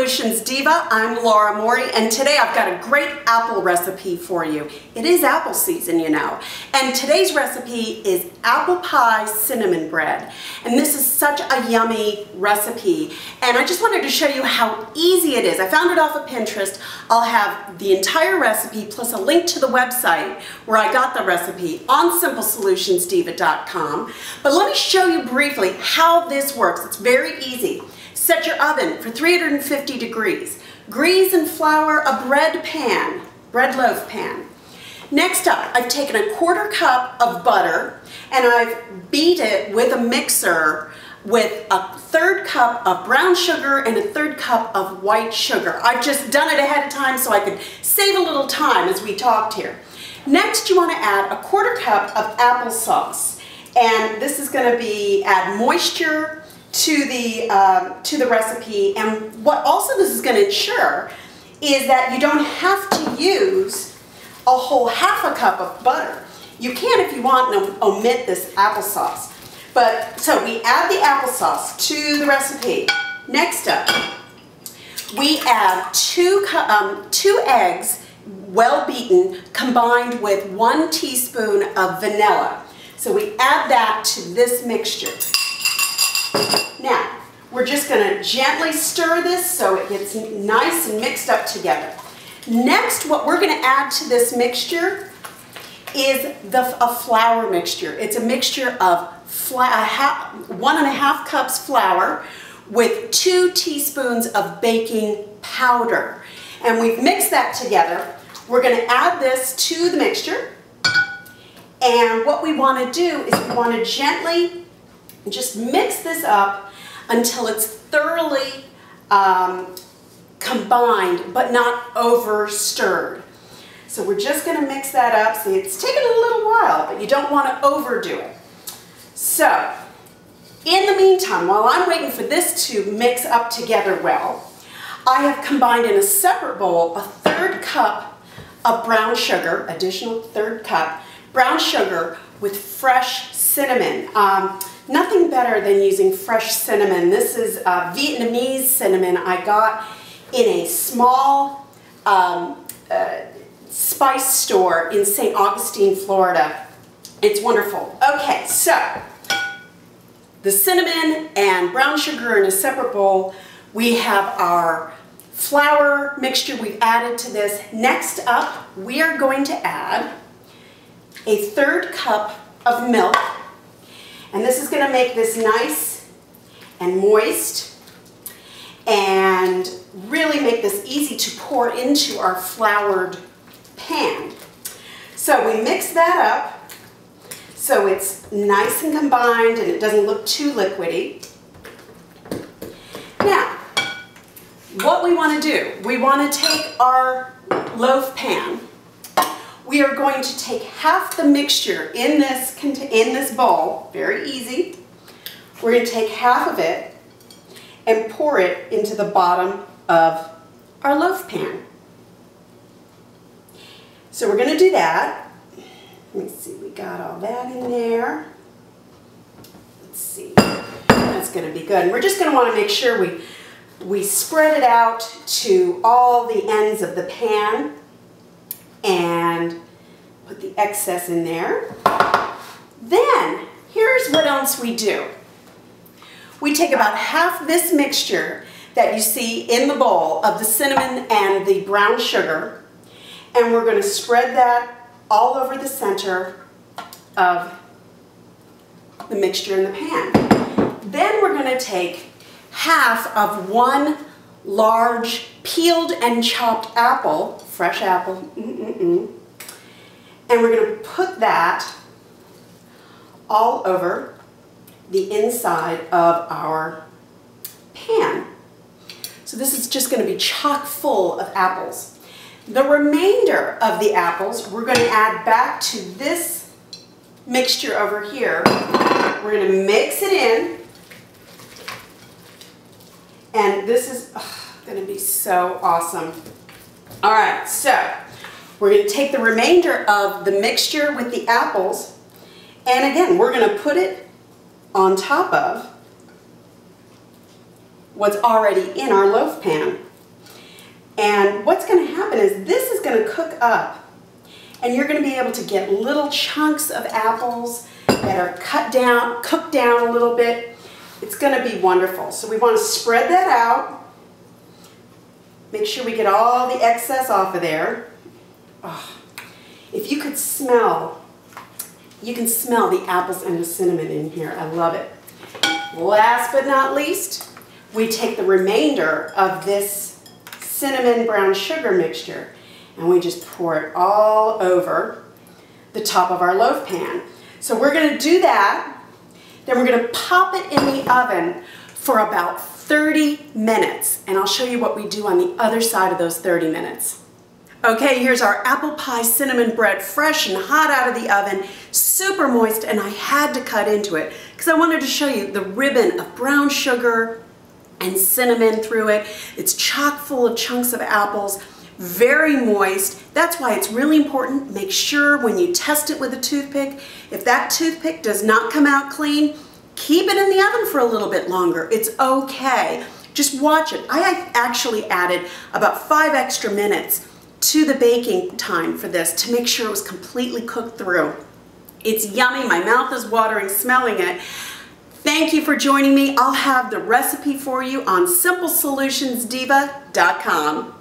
Solutions Diva. I'm Laura Morey, and today I've got a great apple recipe for you. It is apple season, you know, and today's recipe is apple pie cinnamon bread. And this is such a yummy recipe, and I just wanted to show you how easy it is. I found it off of Pinterest. I'll have the entire recipe plus a link to the website where I got the recipe on simplesolutionsdiva.com. But let me show you briefly how this works. It's very easy. Set your oven for 350 degrees. Grease and flour a bread loaf pan. Next up, I've taken a 1/4 cup of butter and I've beat it with a mixer with a 1/3 cup of brown sugar and a 1/3 cup of white sugar. I've just done it ahead of time so I could save a little time as we talked here. Next, you want to add a 1/4 cup of applesauce, and this is going to add moisture to the recipe. And what also this is going to ensure is that you don't have to use a whole 1/2 cup of butter. You can if you want and omit this applesauce. But so we add the applesauce to the recipe. Next up, we add two eggs, well beaten, combined with 1 teaspoon of vanilla. So we add that to this mixture. Now, we're just going to gently stir this so it gets nice and mixed up together. Next, what we're going to add to this mixture is a flour mixture. It's a mixture of 1½ cups flour with 2 teaspoons of baking powder. And we've mixed that together. We're going to add this to the mixture. And what we want to do is we want to gently just mix this up until it's thoroughly combined but not over stirred. So we're just going to mix that up. See, it's taken a little while, but you don't want to overdo it. So in the meantime, while I'm waiting for this to mix up together well, I have combined in a separate bowl a 1/3 cup of brown sugar, additional 1/3 cup, brown sugar with fresh cinnamon. Nothing better than using fresh cinnamon. This is Vietnamese cinnamon I got in a small spice store in St. Augustine, Florida. It's wonderful. Okay, so the cinnamon and brown sugar in a separate bowl. We have our flour mixture we've added to this. Next up, we are going to add a 1/3 cup of milk. And this is going to make this nice and moist and really make this easy to pour into our floured pan. So we mix that up so it's nice and combined and it doesn't look too liquidy. Now, what we want to do, we want to take our loaf pan. We are going to take half the mixture in this bowl, very easy. We're going to take half of it and pour it into the bottom of our loaf pan. So we're going to do that. Let me see, we got all that in there. Let's see, that's going to be good. And we're just going to want to make sure we spread it out to all the ends of the pan and put the excess in there. Then, here's what else we do. We take about half this mixture that you see in the bowl of the cinnamon and the brown sugar, and we're going to spread that all over the center of the mixture in the pan. Then we're going to take half of 1 large peeled and chopped apple, fresh apple, and we're going to put that all over the inside of our pan. So this is just going to be chock full of apples. The remainder of the apples we're going to add back to this mixture over here. We're going to mix it in, and this is going to be so awesome. All right, so we're going to take the remainder of the mixture with the apples, and again, we're going to put it on top of what's already in our loaf pan. And what's going to happen is this is going to cook up, and you're going to be able to get little chunks of apples that are cooked down a little bit. It's going to be wonderful. So we want to spread that out. Make sure we get all the excess off of there. Oh, if you could smell, you can smell the apples and the cinnamon in here. I love it. Last but not least, we take the remainder of this cinnamon brown sugar mixture and we just pour it all over the top of our loaf pan. So we're going to do that, then we're going to pop it in the oven for about 30 minutes, and I'll show you what we do on the other side of those 30 minutes. Okay, here's our apple pie cinnamon bread, fresh and hot out of the oven, super moist, and I had to cut into it because I wanted to show you the ribbon of brown sugar and cinnamon through it. It's chock full of chunks of apples, very moist. That's why it's really important. Make sure when you test it with a toothpick, if that toothpick does not come out clean, keep it in the oven for a little bit longer. It's okay. Just watch it. I actually added about 5 extra minutes to the baking time for this to make sure it was completely cooked through. It's yummy. My mouth is watering smelling it. Thank you for joining me. I'll have the recipe for you on simplesolutionsdiva.com.